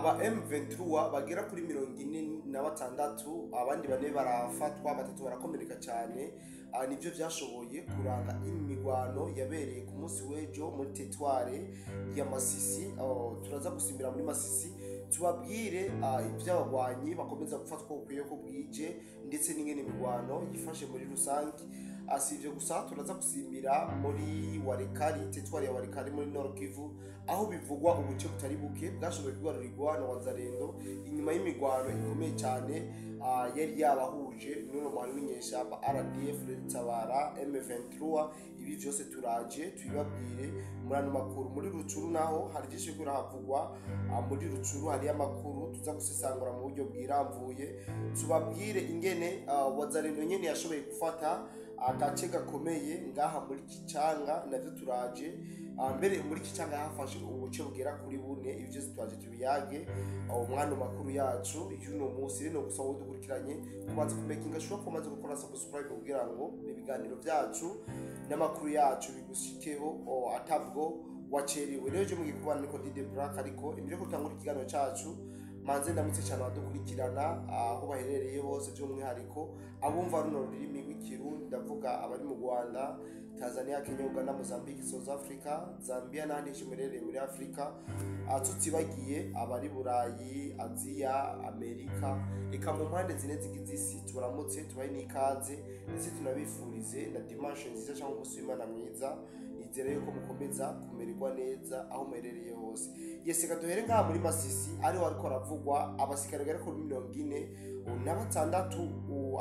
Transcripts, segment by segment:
aba M23 bagera kuri 46 abandi bane barafatwa batatu barakomereka cyane. Nivyo vyashoboye kuranga imigwano yabereye ku munsi w'ejo muri territoire ya Masisi. Turaza gusimbira muri Masisi tubabwire ivy'abagwanyi bakomeza gufatwa ukwiye ko bwije ndetse n'ingene imigwano yifashe muri rusange. Asivyo gusa turaza gusimbira muri Walikari, territoire ya Walikari muri Nord Kivu, aho bivugwa ubuce butari buke bwashoboye kwigarurirwa na Wazalendo inyuma y'imigwano ikomeye cyane yari yabahuje n'uno mwari w'inyeshamba RDF Tabara M23. Ibi byose turaje tuyibabwire muri ano makuru. Muri Rucuru naho hari byinshi kurahavugwa. Muri Rucuru hari amakuru tuza gusesangura mu buryo bwiramvuye, tubabwire ingene Wazalendo nyene yashoboye gufata agace gakomeye ngaha muri Kicanga. Navyo turaje mbere muri Kicanga hafashe ubuce bugera kuri bune. Ivyo twaje tubiyage umwana makuru yacu y'uno munsi no gusaba dukurikiranye kubanza kumekinga sho kumaze gukora subscribe kugira ngo ibiganiro byacu n'amakuru yacu bigushikeho atabwo wacerewe. Rero je mugikubana niko Dide Black, ariko imbere ko tangura ikiganiro cyacu manze ndamutse cyane badukurikirana aho baherereye hose, by'umwihariko abumva runo rurimi rw'ikirundi, ndavuga abari mu Rwanda, Tanzania, Kenya, Uganda, Mozambique, South Africa, Zambia n'ahandi himerereye muri Afrika. Tutibagiye abari Burayi, Aziya, Amerika, eka mu mpande zine z'isi tubaramutse tubaye n'ikaze ndetse tunabifurize na dimanche nziza cyangwa umunsi w'Imana mwiza. Nizere yuko mukomeza kumererwa neza aho muherereye hose. Yeseka duhere ngaha muri Masisi ariho ariko aravugwa abasikare bagera kuri 46,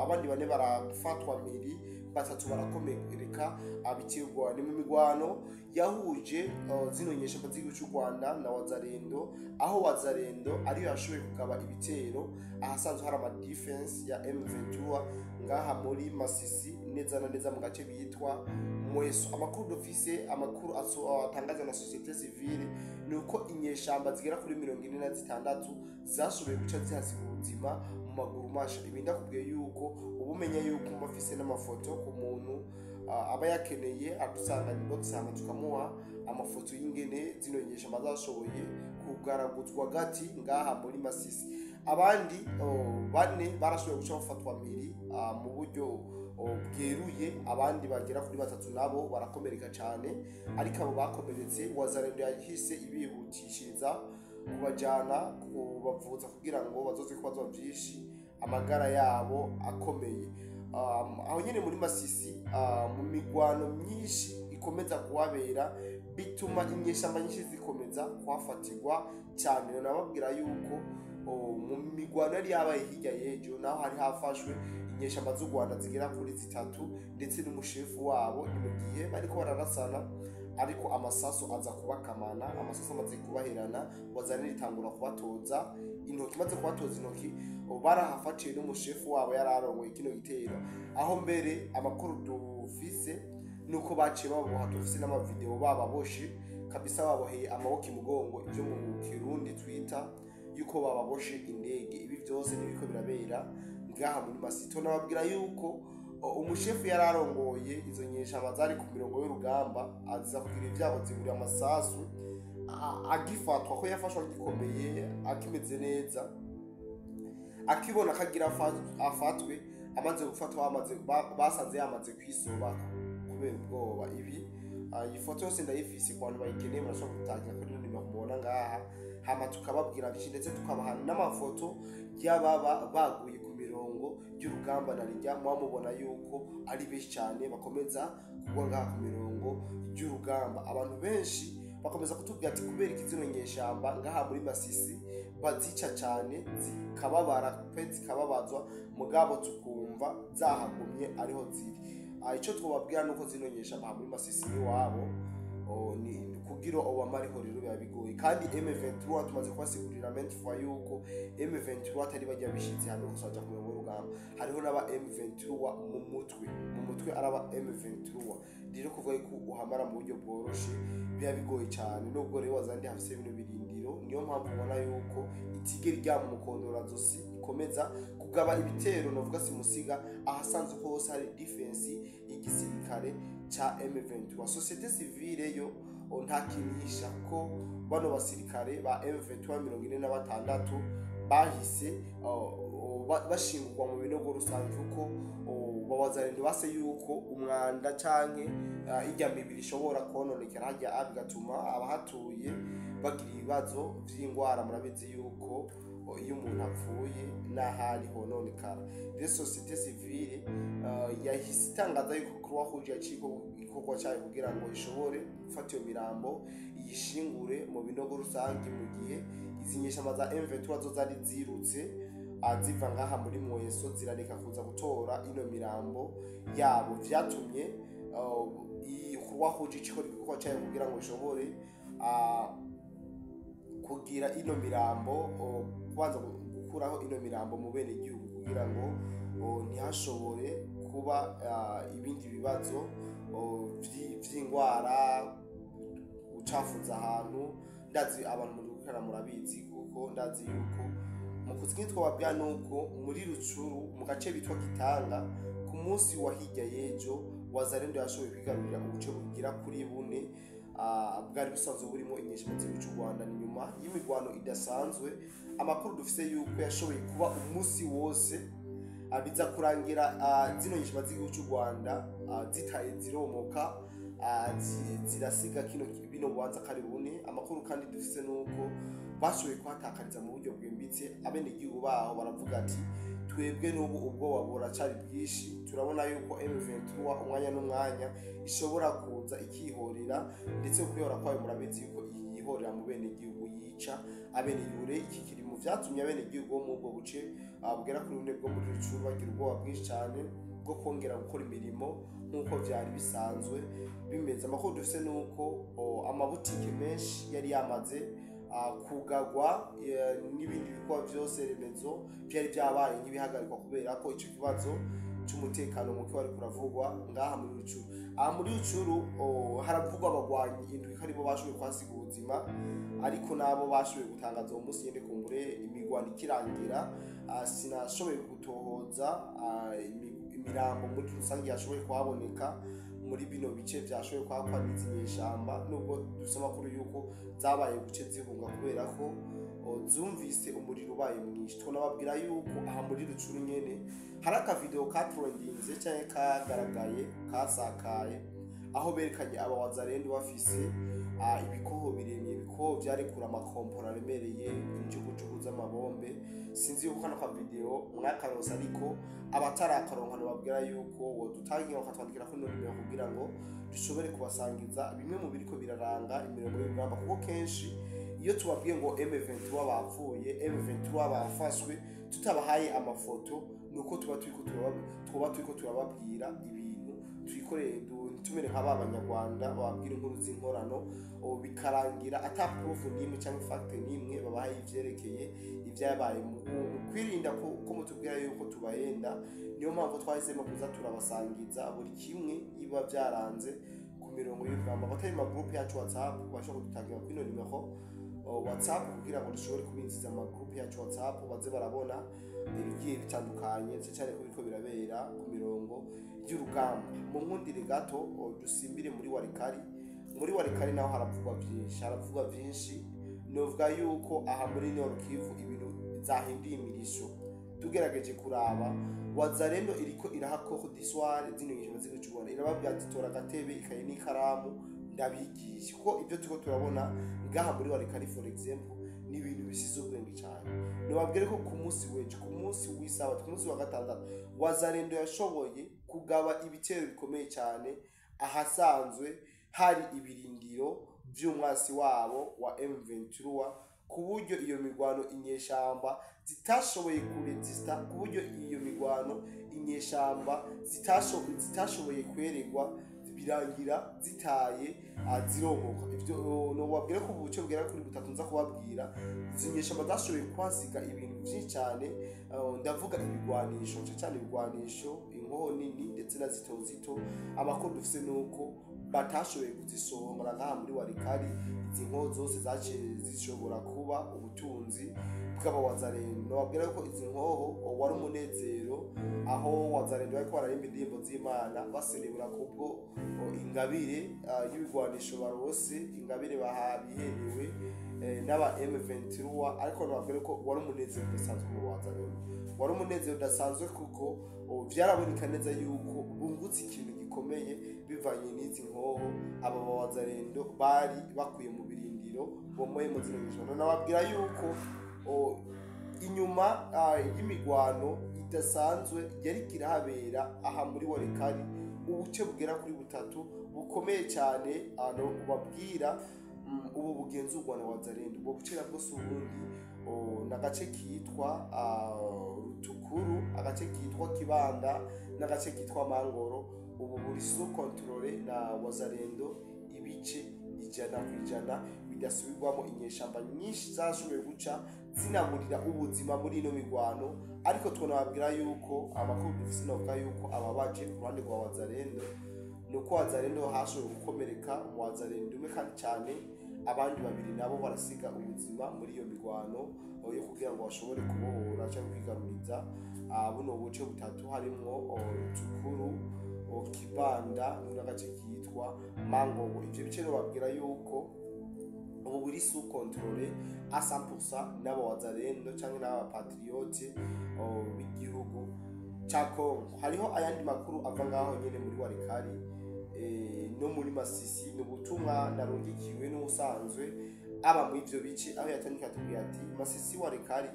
abandi bane barafatwa miri, batatu barakomereka. Abikirwa ni mu migwano yahuje zino nyeshamba z'igihugu cy'u Rwanda na Wazalendo, aho Wazalendo ariyo yashoboye kugaba ibitero ahasanzwe hari ama defense ya M23 ngaha muri Masisi, neza na neza mu gace bitwa Mweso. Amakuru dufise, amakuru atangaza na societe civile, nuko inyeshamba zigera kuri 46 zashoboye guca zihasiga ubuzima mu maguru masha. Ibinda kubwiye yuko ubumenya yuko mafise n'amafoto ku muntu aba yakeneye adusanga inbox hama tukamuha amafoto y'ingene zino nyeshamba zashoboye kugaraguzwa gati ngaha muri Masisi. Abandi bane barashoboye guca bafatwa miri mu buryo bweruye, abandi bagera kuri batatu nabo barakomereka cyane, ariko abo bakomeretse Wazalendo yahise ibihutishiriza kubajana kubavuza kugira ngo bazoze kubazo byinshi amagara yabo akomeye. Aho nyene muri Masisi mu migwano myinshi ikomeza kuhabera, bituma inyeshamba nyinshi zikomeza kuhafatirwa cyane. Nababwira yuko mu migwano yari yabaye hirya yejo naho hari hafashwe inyeshamba z'u Rwanda zigera kuri 3 ndetse n'umushefu wabo. Ni mu gihe bariko bararasana, ariko amasaso aza kubakamana. Amasaso amaze kubaherana, Wazalendo itangura kubatoza intoki. Maze kubatoza intoki barahafatiye n'umushefu wabo yararongoye kino gitero, aho mbere amakuru dufise nuko baciye baboha. Dufise n'amavideo bababoshe kabisa, baboheye amaboko imugongo, ibyo mu Kirundi twita yuko bababoshe indege. Ibi byose nibiko birabera ngaha muri Masisi. Nababwira yuko umushefu yararongoye izo nyeshamba zari ku mirongo y'urugamba, aza kugira ivyabo zibura amasasu, agifatwa ko yafashwa gikomeye, akimeze neza, akibona kagira afatwe, amaze gufatwa basanze yamaze kwisoba kubera ubwoba. Ibi iyi foto yose ndayifise ku bantu bayikeneye, murashobora gutangira kuri none mubona ngaha, hama tukababwira byinshi ndetse tukabaha n'amafoto y'ababa baguye ku mirongo y'urugamba na rijya. Mubona yuko ari benshi cyane bakomeza kugwa ngaha ku mirongo y'urugamba. Abantu benshi bakomeza kutubwira ati kubera ikizino nyeshamba ngaha muri Masisi bazica cyane, zikababara pe zikababazwa, mugabo tukumva zahagumye ariho ziri. Ico twababwira nuko zino nyeshamba muri Masisi ni wabo ni kugira obamariho rero biba bigoye. Kandi M23 tumaze kwasigurira mentwa yuko M23 atari bajya bishitse hano gusaja ku rugamba, hariho n'aba M23 mu mutwe araba M23. Rero kuvuga ko uhamara mu buryo bworoshe biba bigoye cyane, nubwo rero Wazalendo hafise ibintu birindiro. Niyo mpamvu ubona yuko itigeri rya mu mukondora zosi ikomeza kugaba ibitero, novuga simusiga ahasanzwe hose hari defense y'igisirikare cha M23. Societe civile yo nta kinisha ko bano basirikare ba M2346 bahise bashingurwa mu binogo rusange kuko babazarinde base yuko umwanda canke irya mibiri ishobora kononekera hajya bigatuma abahatuye bagira ibibazo vy'ingwara. Murabizi yuko iyo umuntu apfuye n'ahari hononekara. Rero societe civile yahise itangaza yuko Croix Rouge yaciko ikorwa cyayo kugira ngo ishobore gufata iyo mirambo iyishingure mu binogo rusange, mu gihe izi nyeshamba za M23 zo zari zirutse ziva ngaha muri Mweso zirareka kuza gutora ino mirambo yabo, vyatumye Croix Rouge ikora ikorwa cyayo kugira ngo ishobore kugira ino mirambo, kubanza gukuraho ino mirambo mu bene gihugu kugira ngo ntihashobore kuba ibindi bibazo vy'ingwara, gucafuza ahantu. Ndazi abantu muri gukora murabizi kuko ndazi yuko mu kuziki twababwira nuko muri Rucuru mu gace bitwa Gitanga ku munsi wa hirya yejo Wazalendo yashoboye kwigarurira ubuce bugira kuri bune bwari busanzwe burimo inyeshamba z'igihugu cy'u Rwanda. Ni nyuma y'imigwano idasanzwe, amakuru dufise yuko yashoboye kuba umunsi wose biza kurangira zino nyeshamba z'igihugu cy'u Rwanda zitaye ziromoka zirasiga bino bubanza kari bune. Amakuru kandi dufise nuko bashoboye kuhatakariza mu buryo bwimbitse. Abene igihugu baho baravuga ati twebwe n'ubu ubwoba buracari bwinshi, turabona yuko M23 umwanya n'umwanya ishobora kuza ikihorera, ndetse kwihora kwayo murabizi yuko yihorera mu bene igihugu yica abene yure. Iki kiri mu vyatumye abene igihugu mu bwo buce bugera kuri bune bwo muri Rucuru bagira ubwoba bwinshi cyane bwo kongera gukora imirimo nk'uko vyari bisanzwe bimeze. Amakuru dufise nuko amabutike menshi yari yamaze kugagwa n'ibindi bikorwa vyose remezo byari byabaye nk'ibihagarikwa kubera ko ico kibazo cy'umutekano muke wari kuravugwa ngaha muri Rucuru. Muri Rucuru haravugwa abagwanyi indwi kari bo bashoboye kwasiga ubuzima, ariko nabo bashoboye gutangaza uwo munsi nyene kumbure imigwano ikirangira. Sinashoboye gutohoza imirambo muri rusange yashoboye kuhaboneka muri bino bice vyashoboye kwakwa n'izinyeshamba, nubwo dusaba kuri yuko zabaye guce zihunga kubera ko zumvise umuriro ubaye mwinshi. Twonababwira yuko aha muri Rucuru nyene hari aka video katrendinze cyane kagaragaye kasakaye, aho berekanye aba Wazalendo bafise ibikoho biremye, ibikoho vyarekura amakompora aremereye, injugujugu z'amabombe. Sinzi yuko kano ka video mwakaronse, ariko abatarakaronka babwira yuko wodutangira bakatwandikira kuri nimero kugira ngo dushobore kubasangiza bimwe mu biriko biraranga imirongo y'urugamba, kuko kenshi iyo tubabwiye ngo M23 bapfuye, M23 bafashwe, tutabahaye amafoto nuko tuba turiko turababwira ibintu twikoreye tumere nk'abanyarwanda bababwira inkuru z'inkorano bikarangira ata proof n'imwe cyangwa fact n'imwe babahaye ivyerekeye ivyabaye. Mu kwirinda ko mutubwira yuko tubahenda, niyo mpamvu twahisemo kuza turabasangiza buri kimwe iba byaranze ku mirongo y'urugamba. Batari mu group yacu WhatsApp bashobora kudutangira kuri ino nimero WhatsApp kugira ngo dushobore kubinjiza mu group yacu WhatsApp, baze barabona ibigiye bitandukanye cyane ko biriko birabera ku mirongo y'urugamba. Mu nkundire gato dusimbire muri Warikari. Muri Warikari naho haravugwa byinshi. Novuga yuko aha muri Nord Kivu ibintu zahinduye imirisho. Tugerageje kuraba Wazalendo iriko irahakoko d'histoire zino nyeshamba z'igihugu cy'u Rwanda, irababwira ati tora agatebe ikaye n'ikaramu ndabigisha, kuko ibyo turiko turabona ngaha muri Warikari for example ni ibintu bisize ubwenge cyane. Nobabwire ko ku munsi weje, ku munsi w'Isabato, ku munsi wa gatandatu, Wazalendo yashoboye kugaba ibitero bikomeye cyane ahasanzwe hari ibirindiro by'umwasi wabo wa M23, ku buryo iyo migwano inyeshamba zitashoboye kuresista, ku buryo iyo migwano inyeshamba zitashoboye kweregwa birangira zitaye ziromoka. Ivyo no wabwira ko ubuce bwera kuri butatu nza kubabwira, zinyeshamba zashoboye kwasiga ibintu byinshi cyane. Ndavuga ibigwanisho cyane, ibigwanisho, inkoho nini ndetse na zito. Amakuru dufise nuko batashoboye kuzisohora ngaha muri Warikari. Izi nkoho zose zaciye zishobora kuba ubutunzi bw'abawazarendo. Babwira ko izi nkoho wari umunezero aho wazarendo bariko bararimba indirimbo z'Imana basenebura kubwo ingabire y'ibigwanisho barose, ingabire biherewe n'aba M23, ariko nababwira ko wari umunezero udasanzwe mu wazarendo, wari umunezero udasanzwe kuko vyaraboneka neza yuko bungutse ikintu gikomeye bivanye n'izi nkoho aba bawazarendo bari bakuye mu birindiro bomoye mu zino njoro. Nababwira yuko inyuma y'imigwano idasanzwe yari kirahabera aha muri Walikale, ubuce bugera kuri butatu bukomeye cyane ubabwira ubu bugenzurwa na wazarendo. Ubwo buce nabwo si ubundi n'agace kitwa Rutukuru, agace kitwa Kibanda n'agace kitwa Mangoro. Ubu buri sous contrôle na wazarendo ibice 100% bidasubirwamo. Inyeshamba nyinshi zashoboye guca zinaburira ubuzima muri ino migwano, ariko tunababwira yuko amakuru dufise novuga yuko ababaje ku ruhande rwa wazarendo nuko wazarendo hashoboye gukomereka mu wazarendo umwe, kandi cyane abandi babiri nabo barasiga ubuzima muri iyo migwano yo kugira ngo bashobore kubohora cyangwa kwigaruriza buno buce butatu harimwo Rutukuru, Kibanda n'agace kitwa Mangogo. Ivyo bice babwira yuko ubu buri sous contrôle à 100% n'abo wazarendo cyangwa n'aba patriote b'igihugu ca Kongo. Hariho ayandi makuru ava ngaho nyene muri Walikale no muri Masisi. N'ubutumwa narungikiwe n'usanzwe aba mu ivyo bice, aho yatandika tubwira ati Masisi Walikale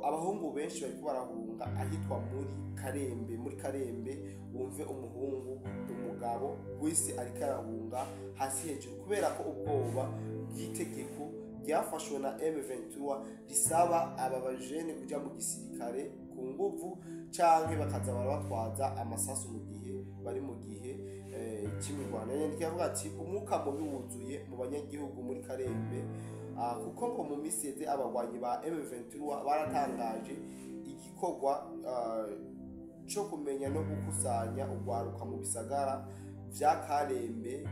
abahungu benshi bariko barahunga ahitwa muri Karembe wumve umuhungu umugabo wese ariko arahunga hasi hejuru, kubera ko ubwoba bw'itegeko ryafashwe na M23 risaba aba bajene kuja mu gisirikare ku nguvu canke bakaza barabatwaza amasasu mu gihe bari mu gihe cy'imigwano. Yandika avuga ati umwuka mubi wuzuye mu banyagihugu muri Karembe, kuko ngo mu miseze abagwanyi ba M23 baratangaje igikorwa cyo kumenya no gukusanya ugwaruka mu bisagara vya Karembe,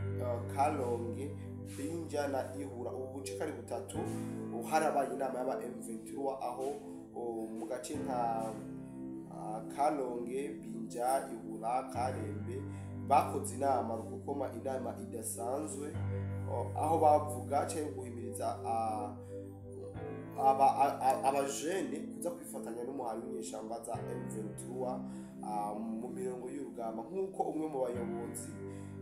Kalonge, Binja na Ihura. Ubu buce kari butatu harabaye inama y'aba M23 aho mu gace nka Kalonge, Binja, Ihura, Karembe bakoze inama rukokoma, inama idasanzwe aho bavuga cyangwa guhimiriza abajene kuza kwifatanya n'umuhari w'inyeshamba za M23 mu mirongo y'urugamba, nk'uko umwe mu bayobozi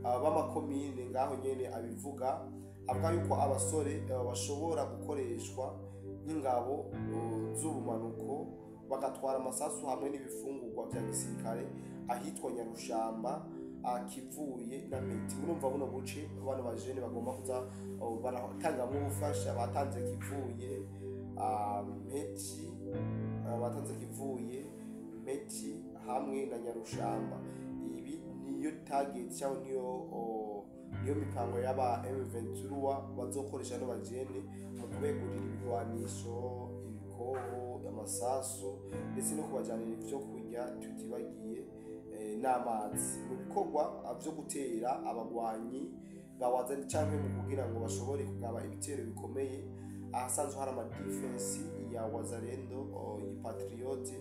b'amakomine ngaho nyene abivuga. Avuga yuko abasore bashobora gukoreshwa nk'ingabo z'ubumanuko bagatwara amasasu hamwe n'ibifungurwa vya gisirikare ahitwa Nyarushamba, Kivuye na Meti. Murumva buno buce abantu bajene bagomba kuza baratanga mu bufasha. Batanze Kivuye, Meti, batanze Kivuye, Meti hamwe na Nyarushamba. Ibi niyo target cyangwa niyo mipango y'aba M23 bazokoresha no bajene mu kubegurira ibigwanisho, ibikoho, amasasu ndetse no kubajanira ivyo kurya tutibagiye n'amazi mu bikorwa byo gutera abagwanyi bawazana cyangwa mu kugira ngo bashobore kugaba ibitero bikomeye ahasanzwe hari ama defense ya wazarendo y'Ipatriote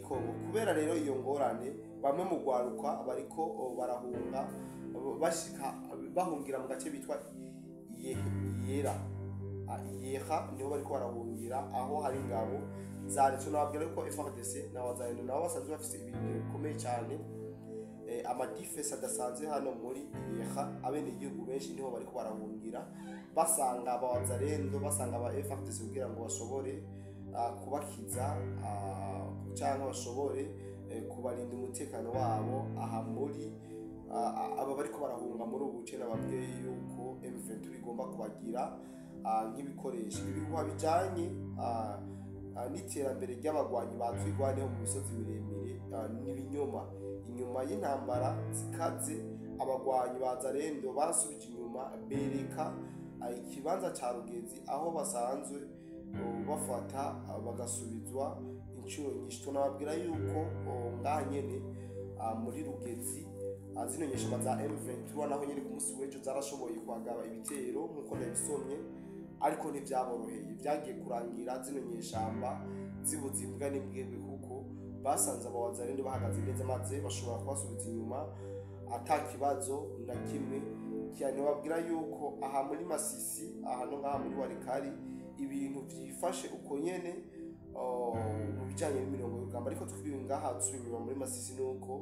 Kongo. Kubera rero iyo ngorane bamwe mu gwaruka bariko barahunga bashika bahungira mu gace bitwa Yera niho bariko barahungira aho hari ingabo za leta. Nababwira ko FARDC na wazarendo nabo basanzwe bafise ibintu bikomeye cyane, ama defense adasanzwe hano muri Yera. Abene igihugu benshi niho bariko barahungira basanga abawazarendo, basanga aba FARDC kugira ngo bashobore kubakiza cyangwa bashobore kubarinda umutekano wabo aha muri aba bariko barahunga muri ubuce. Nababwiye yuko M23 igomba kubagira nk'ibikoresho ibihuha bijanye n'iterambere ry'abagwanyi batwigwaneho mu misozi miremire n'ibinyoma. Inyuma y'intambara zikaze abagwanyi bazarendo barasubije inyuma, bereka ikibanza ca Rugezi aho basanzwe bafata bagasubizwa inshuro nyinshi. Tunababwira yuko ngaha nyene muri Rugezi zino nyeshamba za M23 naho nyene ku musi w'ejo zarashoboye kwagaba ibitero nk'uko nabisomye ariko ntibyaboroheye, byagiye kurangira zino nyeshamba zibuze imbwa n'imbwebwe kuko basanze abo wazarendo bahagaze neza maze bashobora kubasubiza inyuma ata kibazo na kimwe. Cyane babwira yuko aha muri Masisi ahantu ngaha muri Walikari ibintu byifashe uko nyene mu bijanye n'imirongo y'urugamba, ariko twiriwe ngaha tsunyuma muri Masisi nuko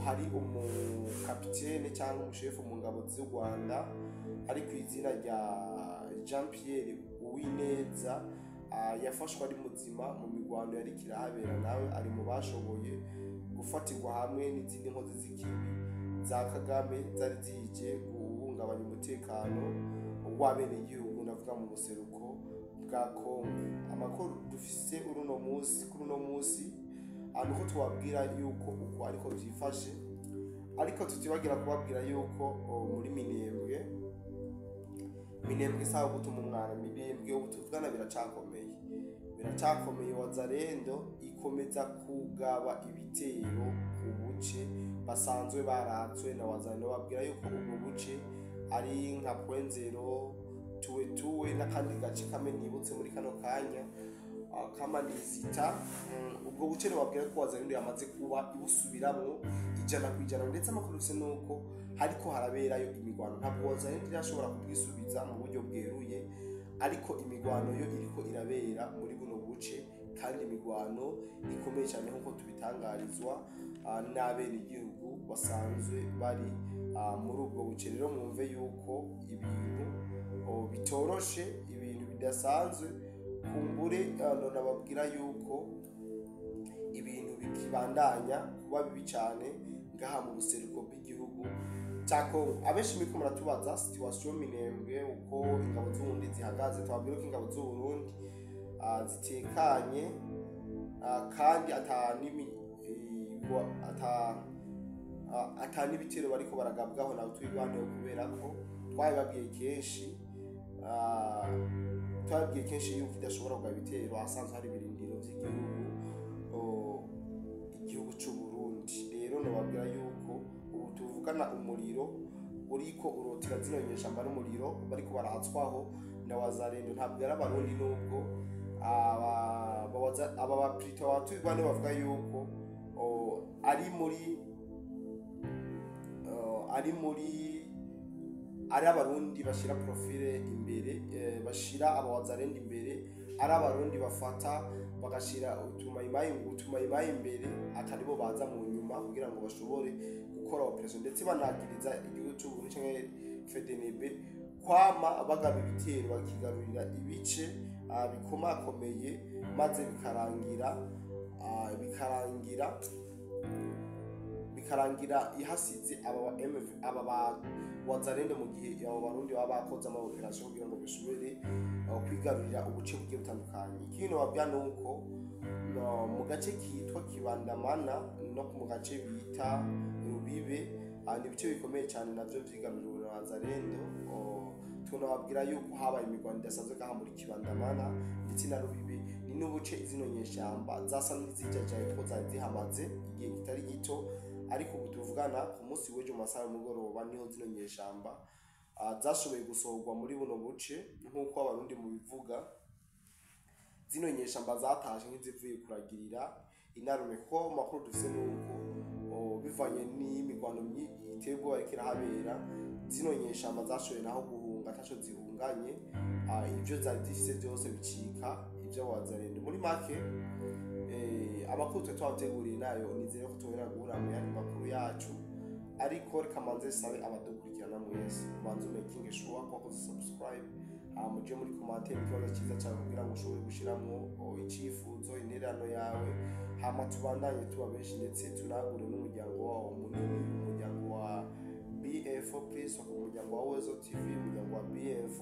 hari umukapitene cyangwa umushefu mu ngabo z'u Rwanda ari ku izina rya Jean Pierre Uwineza, yafashwe ari muzima mu migwano yari kirahabera, nawe ari mu bashoboye gufatirwa hamwe n'izindi nkozi z'ikibi za Kagame zari zije guhungabanya umutekano w'abenegihugu, ndavuga mu buseruko bwa Kongo. Amakuru dufise kuri uno munsi nuko tubabwira yuko uko ariko byifashe, ariko tutibagira kubabwira yuko muri Minembwe sawa gutuma umwana Minembwe ubu tuvugana biracakomeye. Wazarendo ikomeza kugaba ibitero ku buce basanzwe baratswe na Wazarendo. Babwira yuko ubwo buce ari nka Pwenzero tuwe n'akandi gace kamwe nibutse muri kano kanya kamanizita. Ubwo buce babwira ko Wazarendo yamaze kuba ibusubiramwo 100%, ndetse amakuru yose nuko hariko haraberayo imigwano. Ntabwo Wazarendo irashobora kubwisubiza mu buryo bweruye, ariko imigwano yo iriko irabera muri buno buce, kandi imigwano ikomeye cyane nkuko tubitangarizwa n'abene igihugu basanzwe bari muri ubwo buce. Rero mwumve yuko ibintu bitoroshe, ibintu bidasanzwe. Kumbure nababwira yuko ibintu bikibandanya kuba bibi cyane ngaha mu buseruko bw'igihugu cya Kongo. Abenshi miko muratubaza situation Minembwe uko ingabo z'Uburundi zihagaze. Twabwira ko ingabo z'Uburundi zitekanye, kandi ata n'ibitero bariko baragabwaho nawe twirwaneho, kubera ko twabibabwiye kenshi yuko idashobora kugaba ibitero ahasanzwe hari ibirindiro by'igihugu cy'u Burundi. Rero nababwira yuko ubu tuvugana umuriro uriko urotira zino nyeshamba n'umuriro bariko barahatswaho na Wazarendo. Ntabwo ari abarundi, nubwo aba baprito batwirwane bavuga yuko ari abarundi bashira profile imbere, bashira aba Wazarendo imbere, ari abarundi bafata bagashira utumayimayi imbere, ataribo baza mu nyuma kugira ngo bashobore gukora operation. Ndetse banagiriza igihugu cy'u Burundi cyangwa FDNB kwama bagaba ibitero bakigarurira ibice bikomakomeye, maze bikarangira ihasize aba Wazarendo, mu gihe abo barundi baba bakoze ama operation kugira ngo bishobore kwigarurira ubuce bugiye butandukanye. Ikintu babya nuko mu gace kitwa Kibandamana no mu gace bita Rubibe ibice bikomeye cyane navyo vyigarurira Wazarendo. Tunababwira yuko habaye imigwano idasanzwe ngaha muri Kibandamana ndetse na Rubibe. Ni n'ubuce izino nyeshamba zasa n'izijajaye ko zari zihamaze igihe kitari gito, ariko ubu tuvugana ku munsi w'ejo mu masaha y'umugoroba niho zino nyeshamba zashoboye gusohorwa muri buno buce. Nk'uko abarundi mu bivuga, zino nyeshamba zatashe nk'izivuye kuragirira inarume, kuko makuru dufise nuko bivanye n'imigwano itego ariko irahabera, zino nyeshamba zashoboye naho guhunga ataco zihunganye. Ibyo zari zifise byose bicika ibyo Wazarendo. Muri make amakuru twabateguriye nayo nizere ko tubera guhura mu yandi makuru yacu, ariko reka manze sabe abadukurikirana mwese banze making sure ko subscribe, muje muri commentaire ikibazo cyiza cyane kugira ngo ushobore gushiramo icifuzo interano yawe, hama tubandanye tuba benshi, ndetse tunagure n'umuryango wawo munini, umuryango wa BF Plus, umuryango wa Wezo TV, umuryango wa BF,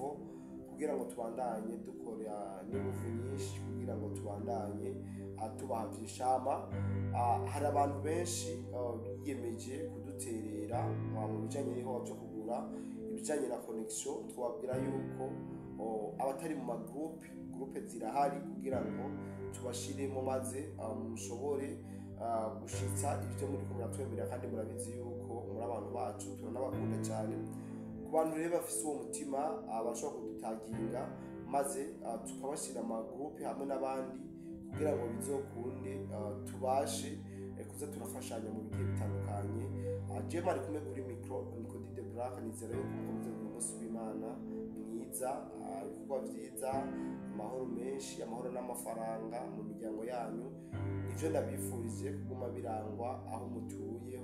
kugira ngo tubandanye dukora n'ubuvu nyinshi, kugira ngo tubandanye tubavyishama. Hari abantu benshi biyemeje kuduterera mu bijanye n'iho byo kugura ibijanye na connection. Twabwira yuko abatari mu groupe zirahari kugira ngo tubashiremo, maze mushobore gushitsa ibyo muri ko muratwemerera, kandi murabizi yuko muri abantu bacu turanabakunda cyane. Ku bantu rero bafise uwo mutima bashobora kudutaginga maze tukabashyira amagroupe hamwe n'abandi kugira ngo bizokunde tubashe kuza turafashanya mu bigiye bitandukanye. Je mari kumwe kuri micro Nicody the Black, nizera yuko mukomeze mu munsi w'Imana mwiza, ibikorwa vyiza, amahoro menshi, amahoro n'amafaranga mu miryango yanyu. Ivyo ndabifurije kuguma birangwa aho mutuye